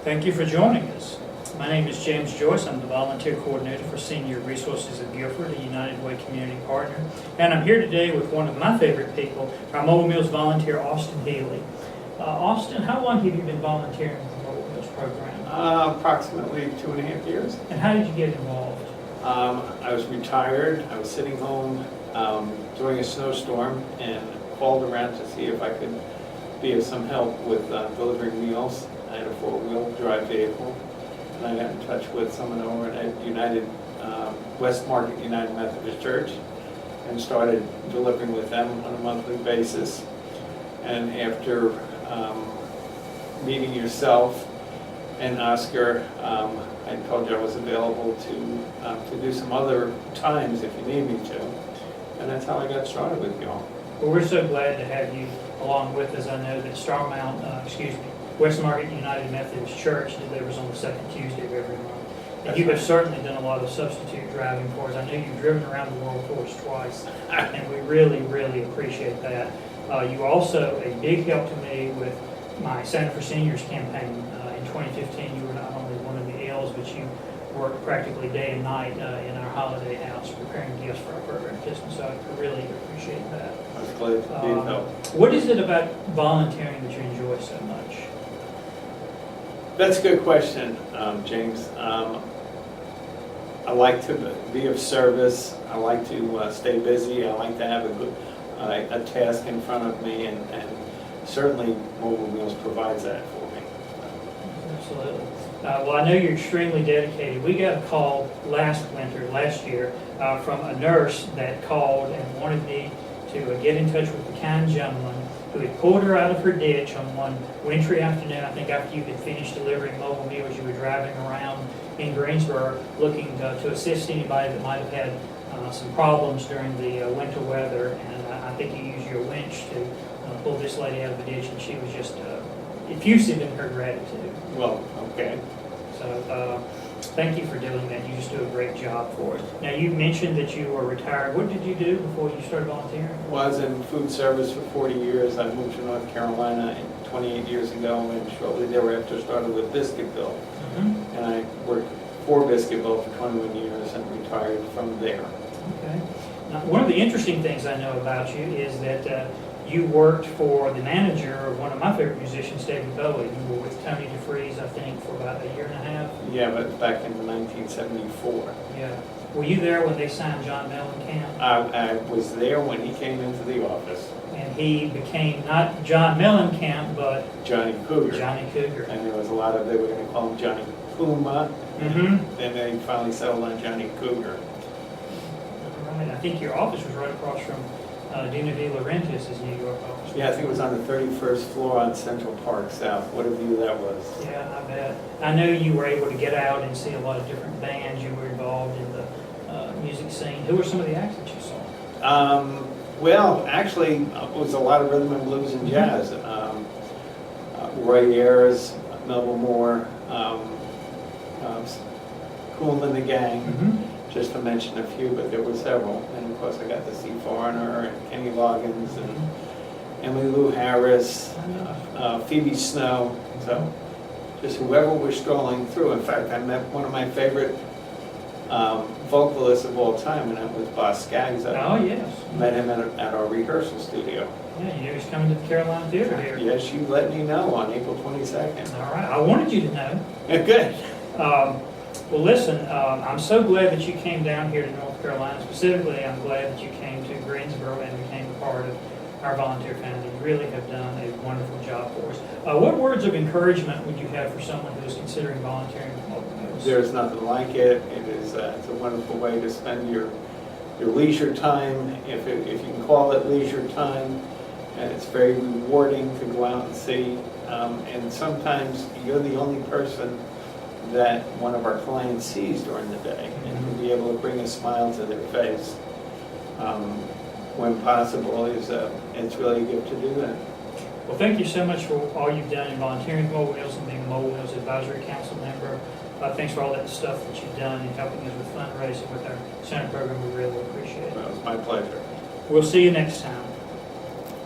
Thank you for joining us. My name is James Joyce. I'm the volunteer coordinator for Senior Resources of Guilford, a United Way community partner. And I'm here today with one of my favorite people, our Mobile Meals volunteer, Austin Healy. Austin, how long have you been volunteering with the Mobile Meals program? Approximately 2.5 years. And how did you get involved? I was retired. I was sitting home during a snowstorm and called around to see if I could be of some help with delivering meals. I had a four-wheel drive vehicle, and I got in touch with someone over at West Market United Methodist Church and started delivering with them on a monthly basis. And after meeting yourself and Oscar, I told you I was available to do some other times if you need me to. And that's how I got started with you all. Well, we're so glad to have you along with us. I know that West Market United Methodist Church delivers on the second Tuesday of every month. And That's you have right. certainly done a lot of substitute driving for us. I know you've driven around the world for us twice, and we really, really appreciate that. You also a big help to me with my Center for Seniors campaign. In 2015, you were not only one of the L's, but you worked practically day and night in our holiday house preparing gifts for our program participants. So I really appreciate that. I was glad to be of help. What is it about volunteering that you enjoy so much? That's a good question, James. I like to be of service. I like to stay busy. I like to have a task in front of me, and certainly Mobile Meals provides that for me. Absolutely. Well, I know you're extremely dedicated. We got a call last year, from a nurse that called and wanted me to get in touch with the kind gentleman who had pulled her out of her ditch on one wintry afternoon. I think after you had finished delivering Mobile Meals, you were driving around in Greensboro looking to assist anybody that might have had some problems during the winter weather. And I think you used your winch to pull this lady out of the ditch, and she was just effusive in her gratitude. Well, okay. So thank you for doing that. You just do a great job for us. Now, you mentioned that you were retired. What did you do before you started volunteering? Well, I was in food service for 40 years. I moved to North Carolina 28 years ago, and shortly thereafter started with Biscuitville. Mm-hmm. And I worked for Biscuitville for 21 years and retired from there. Okay. Now, one of the interesting things I know about you is that you worked for the manager of one of my favorite musicians, David Bowie. You were with Tony DeFries, I think, for about a year and a half. Yeah, but back in 1974. Yeah. Were you there when they signed John Mellencamp? I was there when he came into the office. And he became not John Mellencamp, but Johnny Cougar. Johnny Cougar. And there was a lot of, they were going to call him Johnny Puma. Mm-hmm. And they finally settled on Johnny Cougar. Right. I think your office was right across from Dina De Laurentiis' New York office. Yeah, I think it was on the 31st floor on Central Park South. What a view that was. Yeah, I bet. I know you were able to get out and see a lot of different bands. You were involved in the music scene. Who were some of the acts that you saw? Well, actually, it was a lot of rhythm and blues and jazz. Roy Ayers, Melville Moore, Cool and the Gang, Mm-hmm. just to mention a few, but there were several. And of course, I got to see Foreigner and Kenny Loggins and Emily Lou Harris, Phoebe Snow. So just whoever was strolling through. In fact, I met one of my favorite vocalists of all time, and that was Boss Skaggs. Oh, yes. Met him at our rehearsal studio. Yeah, you knew he was coming to the Carolina Theater here. Yes, you let me know on April 22nd. All right. I wanted you to know. Good. Well, listen, I'm so glad that you came down here to North Carolina. Specifically, I'm glad that you came to Greensboro and became a part of our volunteer family. You really have done a wonderful job for us. What words of encouragement would you have for someone who is considering volunteering with Mobile Meals? There's nothing like it. It's a wonderful way to spend your leisure time, if you can call it leisure time. And it's very rewarding to go out and see. And sometimes you're the only person that one of our clients sees during the day, and to be able to bring a smile to their face when possible it's really a gift to do that. Well, thank you so much for all you've done in volunteering with Mobile Meals and being a Mobile Meals Advisory Council member. Thanks for all that stuff that you've done in helping us with fundraising with our center program. We really appreciate it. Well, it was my pleasure. We'll see you next time.